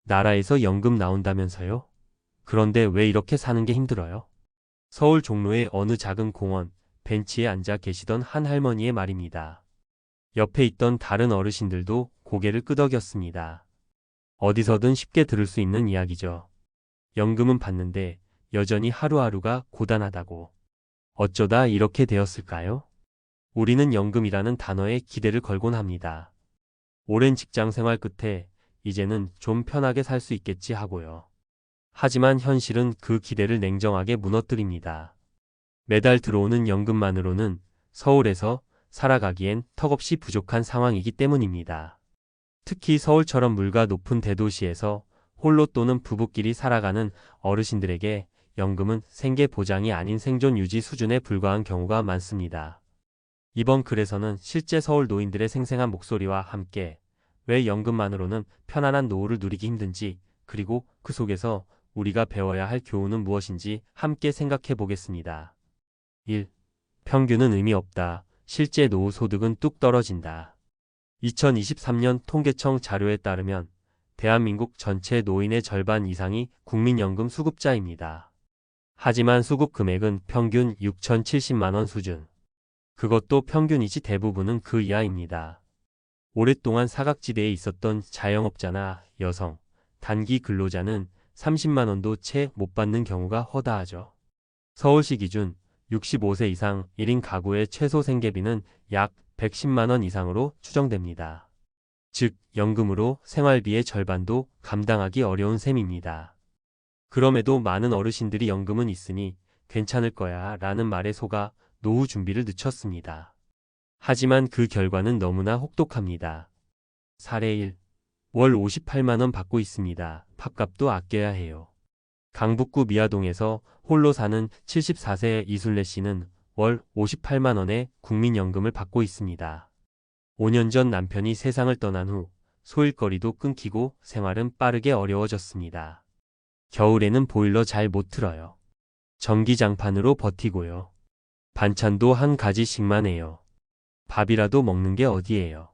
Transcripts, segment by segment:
나라에서 연금 나온다면서요? 그런데 왜 이렇게 사는 게 힘들어요? 서울 종로의 어느 작은 공원 벤치에 앉아 계시던 한 할머니의 말입니다. 옆에 있던 다른 어르신들도 고개를 끄덕였습니다. 어디서든 쉽게 들을 수 있는 이야기죠. 연금은 받는데 여전히 하루하루가 고단하다고. 어쩌다 이렇게 되었을까요? 우리는 연금이라는 단어에 기대를 걸곤 합니다. 오랜 직장 생활 끝에 이제는 좀 편하게 살 수 있겠지 하고요. 하지만 현실은 그 기대를 냉정하게 무너뜨립니다. 매달 들어오는 연금만으로는 서울에서 살아가기엔 턱없이 부족한 상황이기 때문입니다. 특히 서울처럼 물가 높은 대도시에서 홀로 또는 부부끼리 살아가는 어르신들에게 연금은 생계 보장이 아닌 생존 유지 수준에 불과한 경우가 많습니다. 이번 글에서는 실제 서울 노인들의 생생한 목소리와 함께 왜 연금만으로는 편안한 노후를 누리기 힘든지, 그리고 그 속에서 우리가 배워야 할 교훈은 무엇인지 함께 생각해 보겠습니다. 1. 평균은 의미 없다. 실제 노후 소득은 뚝 떨어진다. 2023년 통계청 자료에 따르면 대한민국 전체 노인의 절반 이상이 국민연금 수급자입니다. 하지만 수급 금액은 평균 6,070만 원 수준. 그것도 평균이지 대부분은 그 이하입니다. 오랫동안 사각지대에 있었던 자영업자나 여성, 단기 근로자는 30만 원도 채 못 받는 경우가 허다하죠. 서울시 기준 65세 이상 1인 가구의 최소 생계비는 약 110만 원 이상으로 추정됩니다. 즉, 연금으로 생활비의 절반도 감당하기 어려운 셈입니다. 그럼에도 많은 어르신들이 연금은 있으니 괜찮을 거야 라는 말에 속아 노후 준비를 늦췄습니다. 하지만 그 결과는 너무나 혹독합니다. 사례 1. 월 58만 원 받고 있습니다. 밥값도 아껴야 해요. 강북구 미아동에서 홀로 사는 74세 이순례 씨는 월 58만 원의 국민연금을 받고 있습니다. 5년 전 남편이 세상을 떠난 후 소일거리도 끊기고 생활은 빠르게 어려워졌습니다. 겨울에는 보일러 잘 못 틀어요. 전기장판으로 버티고요. 반찬도 한 가지씩만 해요. 밥이라도 먹는 게 어디예요.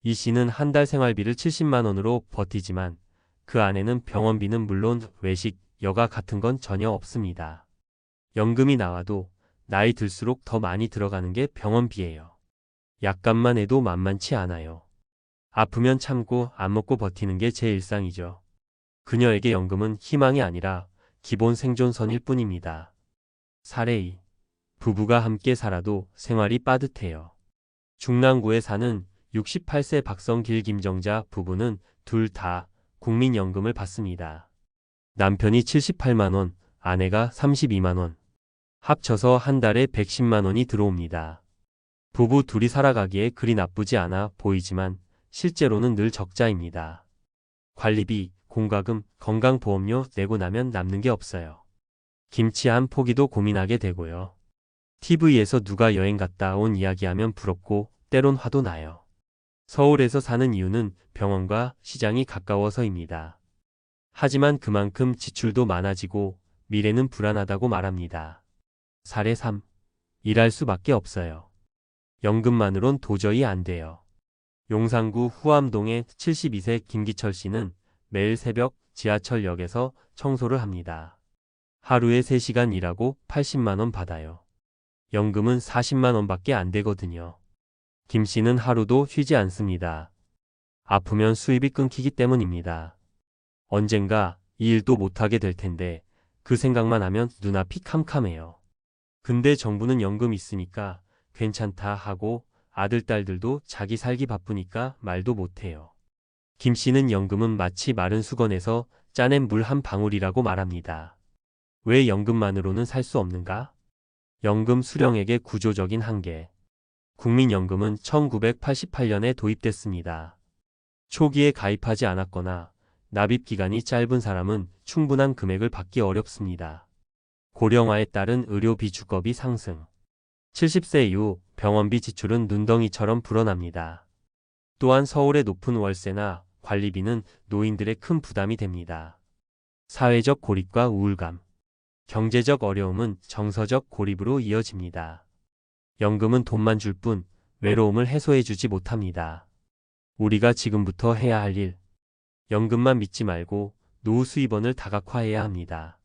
이 씨는 한 달 생활비를 70만 원으로 버티지만 그 안에는 병원비는 물론 외식, 여가 같은 건 전혀 없습니다. 연금이 나와도 나이 들수록 더 많이 들어가는 게 병원비예요. 약값만 해도 만만치 않아요. 아프면 참고 안 먹고 버티는 게 제 일상이죠. 그녀에게 연금은 희망이 아니라 기본 생존선일 뿐입니다. 사례 2. 부부가 함께 살아도 생활이 빠듯해요. 중랑구에 사는 68세 박성길 김정자 부부는 둘 다 국민연금을 받습니다. 남편이 78만 원, 아내가 32만 원. 합쳐서 한 달에 110만 원이 들어옵니다. 부부 둘이 살아가기에 그리 나쁘지 않아 보이지만 실제로는 늘 적자입니다. 관리비, 공과금, 건강보험료 내고 나면 남는 게 없어요. 김치 한 포기도 고민하게 되고요. TV에서 누가 여행 갔다 온 이야기하면 부럽고 때론 화도 나요. 서울에서 사는 이유는 병원과 시장이 가까워서입니다. 하지만 그만큼 지출도 많아지고 미래는 불안하다고 말합니다. 사례 3. 일할 수밖에 없어요. 연금만으론 도저히 안 돼요. 용산구 후암동의 72세 김기철 씨는 매일 새벽 지하철역에서 청소를 합니다. 하루에 3시간 일하고 80만 원 받아요. 연금은 40만 원밖에 안 되거든요. 김 씨는 하루도 쉬지 않습니다. 아프면 수입이 끊기기 때문입니다. 언젠가 이 일도 못하게 될 텐데 그 생각만 하면 눈앞이 캄캄해요. 근데 정부는 연금 있으니까 괜찮다 하고 아들, 딸들도 자기 살기 바쁘니까 말도 못해요. 김 씨는 연금은 마치 마른 수건에서 짜낸 물 한 방울이라고 말합니다. 왜 연금만으로는 살 수 없는가? 연금 수령액의 구조적인 한계. 국민연금은 1988년에 도입됐습니다. 초기에 가입하지 않았거나 납입 기간이 짧은 사람은 충분한 금액을 받기 어렵습니다. 고령화에 따른 의료비 주급이 상승. 70세 이후 병원비 지출은 눈덩이처럼 불어납니다. 또한 서울의 높은 월세나 관리비는 노인들의 큰 부담이 됩니다. 사회적 고립과 우울감. 경제적 어려움은 정서적 고립으로 이어집니다. 연금은 돈만 줄 뿐 외로움을 해소해주지 못합니다. 우리가 지금부터 해야 할 일. 연금만 믿지 말고 노후 수입원을 다각화해야 합니다.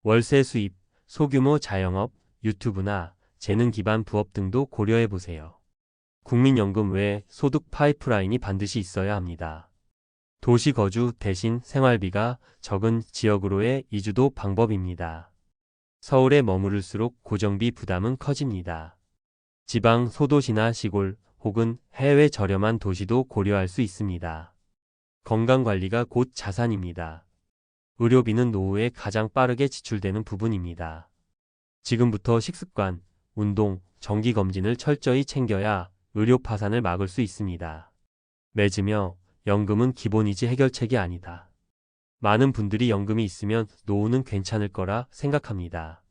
월세 수입, 소규모 자영업, 유튜브나 재능 기반 부업 등도 고려해 보세요. 국민연금 외에 소득 파이프라인이 반드시 있어야 합니다. 도시 거주 대신 생활비가 적은 지역으로의 이주도 방법입니다. 서울에 머무를수록 고정비 부담은 커집니다. 지방 소도시나 시골 혹은 해외 저렴한 도시도 고려할 수 있습니다. 건강관리가 곧 자산입니다. 의료비는 노후에 가장 빠르게 지출되는 부분입니다. 지금부터 식습관, 운동, 정기검진을 철저히 챙겨야 의료 파산을 막을 수 있습니다. 맺으며 연금은 기본이지 해결책이 아니다. 많은 분들이 연금이 있으면 노후는 괜찮을 거라 생각합니다.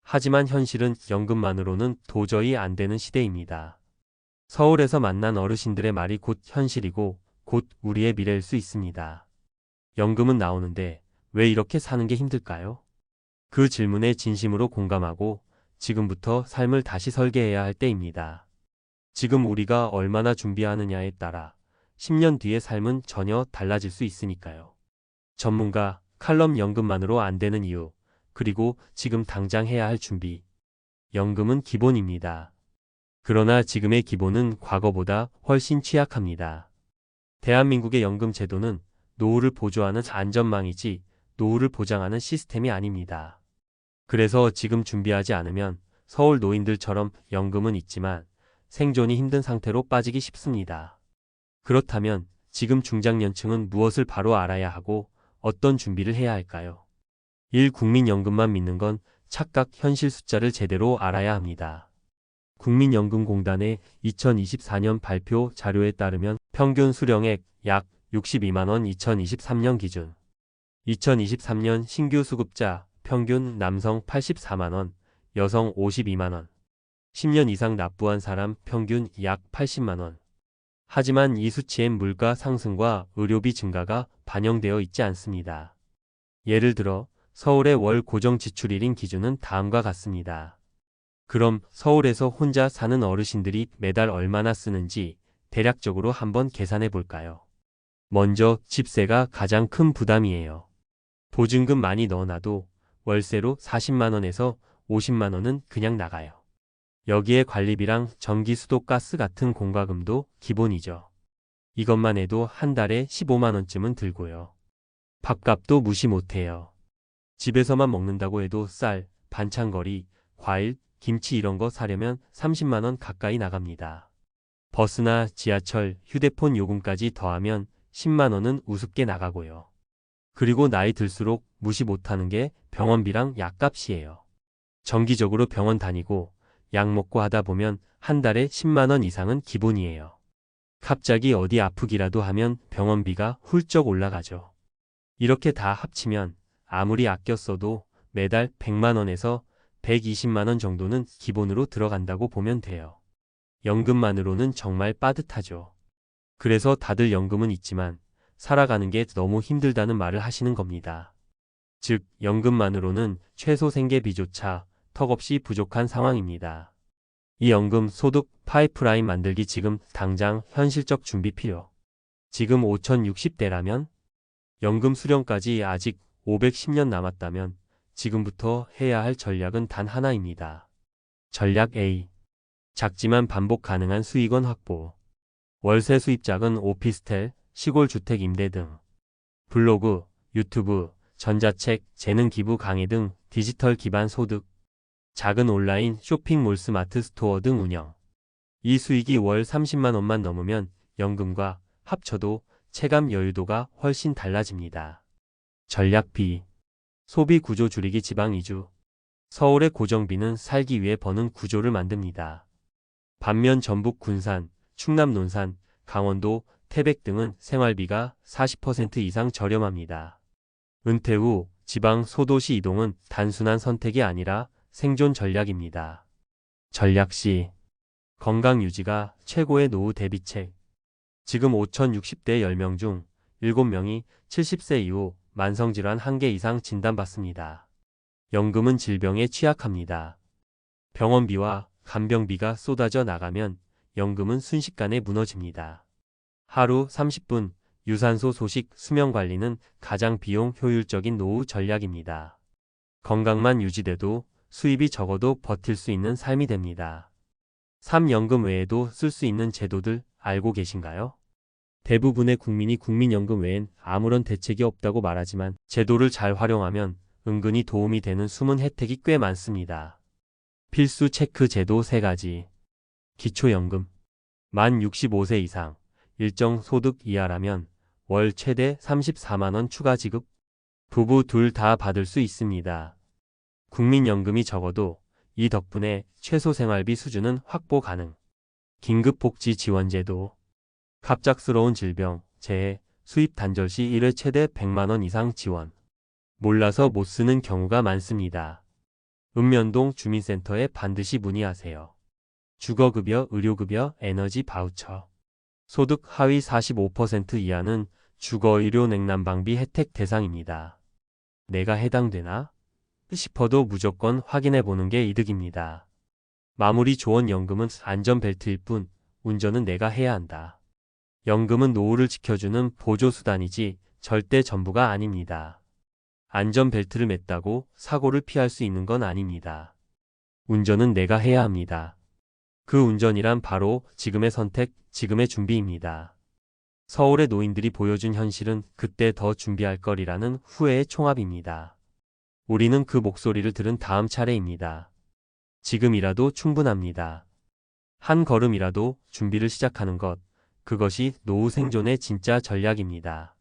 하지만 현실은 연금만으로는 도저히 안 되는 시대입니다. 서울에서 만난 어르신들의 말이 곧 현실이고 곧 우리의 미래일 수 있습니다. 연금은 나오는데 왜 이렇게 사는 게 힘들까요? 그 질문에 진심으로 공감하고 지금부터 삶을 다시 설계해야 할 때입니다. 지금 우리가 얼마나 준비하느냐에 따라 10년 뒤의 삶은 전혀 달라질 수 있으니까요. 전문가, 칼럼 연금만으로 안 되는 이유, 그리고 지금 당장 해야 할 준비. 연금은 기본입니다. 그러나 지금의 기본은 과거보다 훨씬 취약합니다. 대한민국의 연금 제도는 노후를 보조하는 안전망이지 노후를 보장하는 시스템이 아닙니다. 그래서 지금 준비하지 않으면 서울 노인들처럼 연금은 있지만 생존이 힘든 상태로 빠지기 쉽습니다. 그렇다면 지금 중장년층은 무엇을 바로 알아야 하고 어떤 준비를 해야 할까요? 1. 국민연금만 믿는 건 착각 현실 숫자를 제대로 알아야 합니다. 국민연금공단의 2024년 발표 자료에 따르면 평균 수령액 약 62만 원 2023년 기준. 2023년 신규 수급자 평균 남성 84만 원, 여성 52만 원. 10년 이상 납부한 사람 평균 약 80만 원. 하지만 이 수치엔 물가 상승과 의료비 증가가 반영되어 있지 않습니다. 예를 들어 서울의 월 고정 지출일인 기준은 다음과 같습니다. 그럼 서울에서 혼자 사는 어르신들이 매달 얼마나 쓰는지 대략적으로 한번 계산해 볼까요? 먼저 집세가 가장 큰 부담이에요. 보증금 많이 넣어놔도 월세로 40만 원에서 50만 원은 그냥 나가요. 여기에 관리비랑 전기, 수도, 가스 같은 공과금도 기본이죠. 이것만 해도 한 달에 15만 원쯤은 들고요. 밥값도 무시 못해요. 집에서만 먹는다고 해도 쌀, 반찬거리, 과일, 김치 이런 거 사려면 30만 원 가까이 나갑니다. 버스나 지하철, 휴대폰 요금까지 더하면 10만 원은 우습게 나가고요. 그리고 나이 들수록 무시 못하는 게 병원비랑 약값이에요. 정기적으로 병원 다니고 약 먹고 하다 보면 한 달에 10만 원 이상은 기본이에요. 갑자기 어디 아프기라도 하면 병원비가 훌쩍 올라가죠. 이렇게 다 합치면 아무리 아껴 써도 매달 100만 원에서 120만 원 정도는 기본으로 들어간다고 보면 돼요. 연금만으로는 정말 빠듯하죠. 그래서 다들 연금은 있지만 살아가는 게 너무 힘들다는 말을 하시는 겁니다. 즉, 연금만으로는 최소 생계비조차 턱없이 부족한 상황입니다. 이 연금 소득 파이프라인 만들기 지금 당장 현실적 준비 필요. 지금 5060대라면 연금 수령까지 아직 510년 남았다면 지금부터 해야 할 전략은 단 하나입니다. 전략 A. 작지만 반복 가능한 수익원 확보. 월세 수입작은 오피스텔, 시골 주택 임대 등. 블로그, 유튜브, 전자책, 재능 기부 강의 등 디지털 기반 소득. 작은 온라인 쇼핑몰 스마트 스토어 등 운영. 이 수익이 월 30만 원만 넘으면 연금과 합쳐도 체감 여유도가 훨씬 달라집니다. 전략 B. 소비 구조 줄이기 지방 이주. 서울의 고정비는 살기 위해 버는 구조를 만듭니다. 반면 전북 군산, 충남 논산, 강원도, 태백 등은 생활비가 40% 이상 저렴합니다. 은퇴 후 지방 소도시 이동은 단순한 선택이 아니라 생존 전략입니다. 전략 C. 건강 유지가 최고의 노후 대비책. 지금 5060대 10명 중 7명이 70세 이후 만성질환 1개 이상 진단받습니다. 연금은 질병에 취약합니다. 병원비와 간병비가 쏟아져 나가면 연금은 순식간에 무너집니다. 하루 30분 유산소 소식, 수면 관리는 가장 비용 효율적인 노후 전략입니다. 건강만 유지돼도 수입이 적어도 버틸 수 있는 삶이 됩니다. 3연금 외에도 쓸 수 있는 제도들 알고 계신가요? 대부분의 국민이 국민연금 외엔 아무런 대책이 없다고 말하지만 제도를 잘 활용하면 은근히 도움이 되는 숨은 혜택이 꽤 많습니다. 필수 체크 제도 3가지. 기초연금. 만 65세 이상, 일정 소득 이하라면 월 최대 34만원 추가 지급. 부부 둘 다 받을 수 있습니다. 국민연금이 적어도 이 덕분에 최소 생활비 수준은 확보 가능. 긴급복지지원제도. 갑작스러운 질병, 재해, 수입 단절 시 1회 최대 100만원 이상 지원. 몰라서 못 쓰는 경우가 많습니다. 읍면동 주민센터에 반드시 문의하세요. 주거급여, 의료급여, 에너지 바우처. 소득 하위 45% 이하는 주거의료 냉난방비 혜택 대상입니다. 내가 해당되나 싶어도 무조건 확인해보는 게 이득입니다. 마무리 조언연금은 안전벨트일 뿐 운전은 내가 해야 한다. 연금은 노후를 지켜주는 보조수단이지 절대 전부가 아닙니다. 안전벨트를 맸다고 사고를 피할 수 있는 건 아닙니다. 운전은 내가 해야 합니다. 그 운전이란 바로 지금의 선택, 지금의 준비입니다. 서울의 노인들이 보여준 현실은 그때 더 준비할 거리라는 후회의 총합입니다. 우리는 그 목소리를 들은 다음 차례입니다. 지금이라도 충분합니다. 한 걸음이라도 준비를 시작하는 것, 그것이 노후 생존의 진짜 전략입니다.